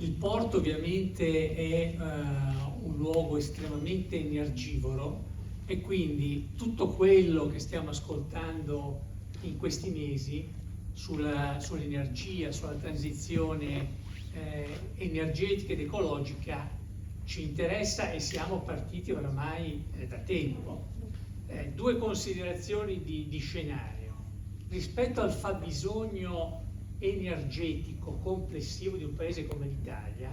Il porto ovviamente è un luogo estremamente energivoro e quindi tutto quello che stiamo ascoltando in questi mesi sull'energia, sulla transizione energetica ed ecologica ci interessa e siamo partiti oramai da tempo. Due considerazioni di scenario. Rispetto al fabbisogno energetico complessivo di un paese come l'Italia,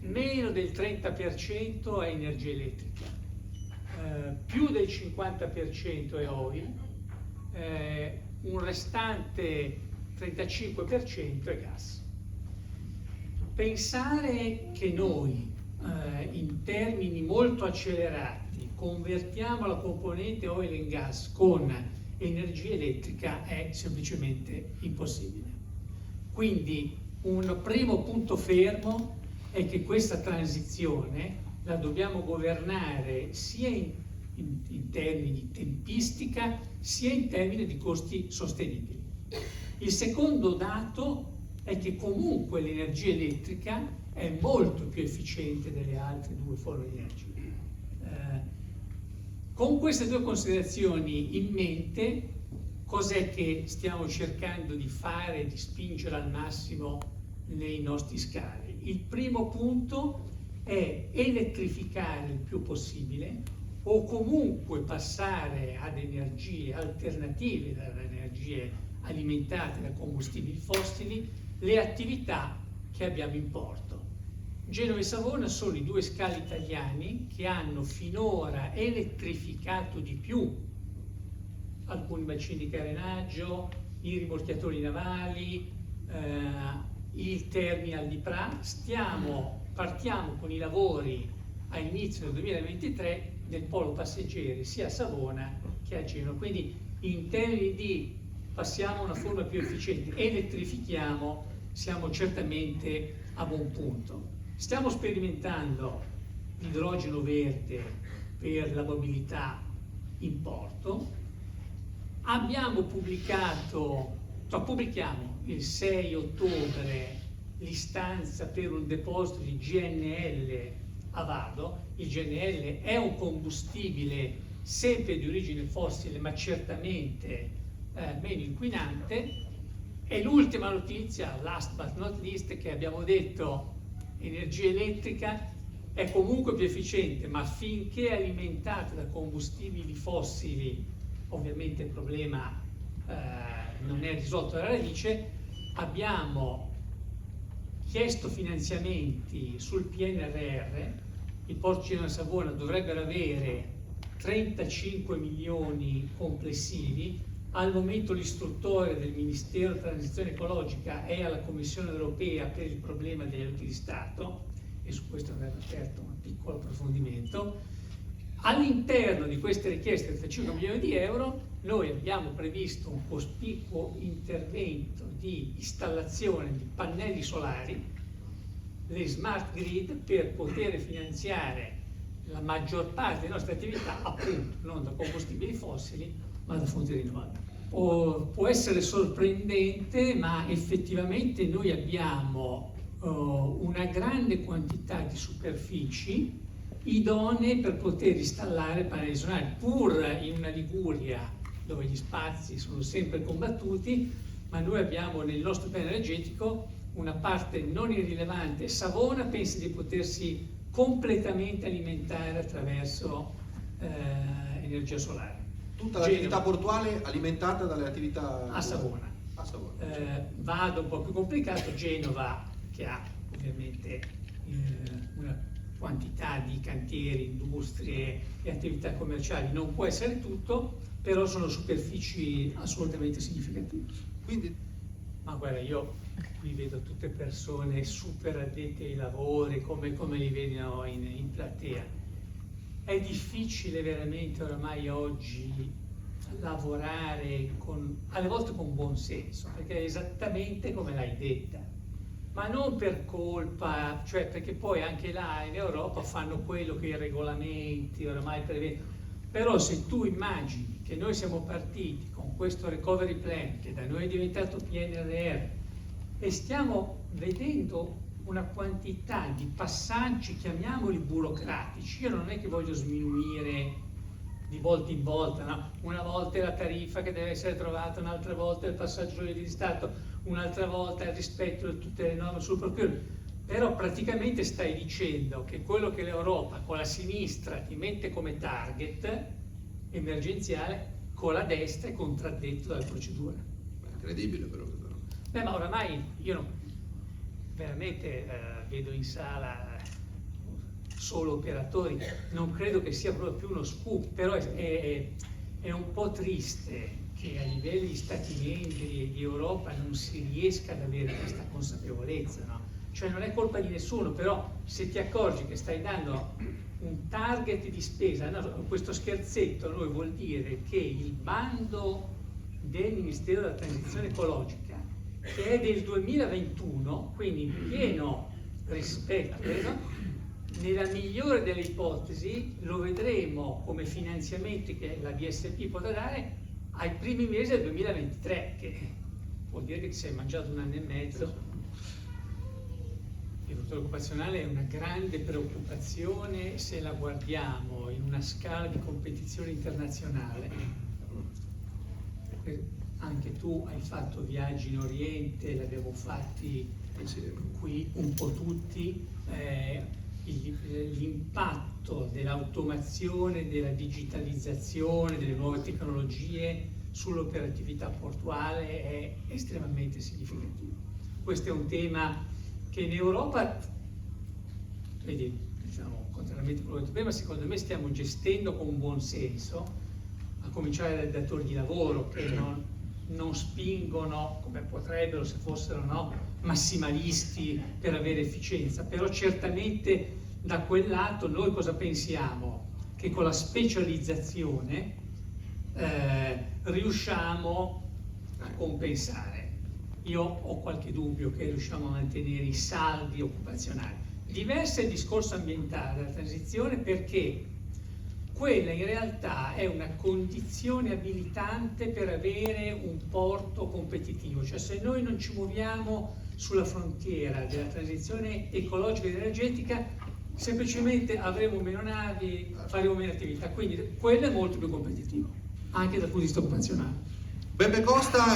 meno del 30% è energia elettrica, più del 50% è oil, un restante 35% è gas. Pensare che noi in termini molto accelerati convertiamo la componente oil and gas con energia elettrica è semplicemente impossibile. Quindi un primo punto fermo è che questa transizione la dobbiamo governare sia in termini di tempistica sia in termini di costi sostenibili. Il secondo dato è che comunque l'energia elettrica è molto più efficiente delle altre due forme di energia. Con queste due considerazioni in mente, cos'è che stiamo cercando di fare, di spingere al massimo nei nostri scavi? Il primo punto è elettrificare il più possibile o comunque passare ad energie alternative dalle energie alimentate da combustibili fossili, le attività che abbiamo in porto. Genova e Savona sono i due scali italiani che hanno finora elettrificato di più alcuni bacini di carenaggio, i rimorchiatori navali, il terminal di Pra. Partiamo con i lavori a inizio del 2023 del polo passeggeri sia a Savona che a Genova. Quindi in termini di passiamo a una forma più efficiente, elettrifichiamo, siamo certamente a buon punto. Stiamo sperimentando l'idrogeno verde per la mobilità in porto. Pubblichiamo il 6 ottobre l'istanza per un deposito di GNL a Vado. Il GNL è un combustibile sempre di origine fossile, ma certamente meno inquinante. E l'ultima notizia, last but not least, che abbiamo detto, energia elettrica è comunque più efficiente, ma finché alimentata da combustibili fossili, ovviamente il problema non è risolto alla radice. Abbiamo chiesto finanziamenti sul PNRR, il Porto Genova Savona dovrebbero avere 35 milioni complessivi. Al momento l'istruttore del Ministero della Transizione Ecologica è alla Commissione Europea per il problema degli aiuti di Stato e su questo andrebbe aperto un piccolo approfondimento. All'interno di queste richieste di 35 milioni di euro noi abbiamo previsto un cospicuo intervento di installazione di pannelli solari, le smart grid, per poter finanziare la maggior parte delle nostre attività appunto non da combustibili fossili ma da fonti rinnovabili. Può essere sorprendente, ma effettivamente noi abbiamo una grande quantità di superfici idonee per poter installare pannelli solari, pur in una Liguria dove gli spazi sono sempre combattuti, ma noi abbiamo nel nostro piano energetico una parte non irrilevante. Savona pensa di potersi completamente alimentare attraverso energia solare. Tutta l'attività portuale alimentata dalle attività a Savona. Vado un po' più complicato, Genova che ha ovviamente una quantità di cantieri, industrie e attività commerciali, non può essere tutto, però sono superfici assolutamente significative. Quindi, ma guarda, io qui vedo tutte persone super addette ai lavori, come li vedono in platea. È difficile veramente oramai oggi lavorare alle volte con buon senso, perché è esattamente come l'hai detta, ma non per colpa, cioè perché poi anche là in Europa fanno quello che i regolamenti oramai prevedono. Però se tu immagini che noi siamo partiti con questo recovery plan, che da noi è diventato PNRR, e stiamo vedendo una quantità di passaggi, chiamiamoli burocratici. Io non è che voglio sminuire di volta in volta, no? Una volta è la tariffa che deve essere trovata, un'altra volta è il passaggio di Stato, un'altra volta è il rispetto di tutte le norme sul procurement. Però praticamente stai dicendo che quello che l'Europa con la sinistra ti mette come target emergenziale, con la destra è contraddetto dalle procedure. Incredibile però. Beh, ma oramai io veramente vedo in sala solo operatori, non credo che sia proprio più uno scoop, però è un po' triste che a livello di Stati membri e di Europa non si riesca ad avere questa consapevolezza, no? Cioè non è colpa di nessuno, però se ti accorgi che stai dando un target di spesa, no, questo scherzetto noi vuol dire che il bando del Ministero della Transizione Ecologica, che è del 2021, quindi in pieno rispetto, nella migliore delle ipotesi lo vedremo come finanziamenti che la VSP potrà dare ai primi mesi del 2023, che vuol dire che ti sei mangiato 1 anno e mezzo. L'agricoltura occupazionale è una grande preoccupazione se la guardiamo in una scala di competizione internazionale. Anche tu hai fatto viaggi in Oriente, li abbiamo fatti qui un po' tutti. L'impatto dell'automazione, della digitalizzazione, delle nuove tecnologie sull'operatività portuale è estremamente significativo. Questo è un tema che in Europa, vedi, diciamo, contrariamente a quello che ho detto prima, secondo me stiamo gestendo con buon senso, a cominciare dai datori di lavoro che non spingono come potrebbero se fossero, no, massimalisti per avere efficienza, però certamente da quel lato noi cosa pensiamo? Che con la specializzazione riusciamo a compensare. Io ho qualche dubbio che riusciamo a mantenere i saldi occupazionali. Diverso è il discorso ambientale della transizione, perché quella in realtà è una condizione abilitante per avere un porto competitivo, cioè se noi non ci muoviamo sulla frontiera della transizione ecologica ed energetica, semplicemente avremo meno navi, faremo meno attività, quindi quello è molto più competitivo, anche dal punto di vista occupazionale. Beppe Costa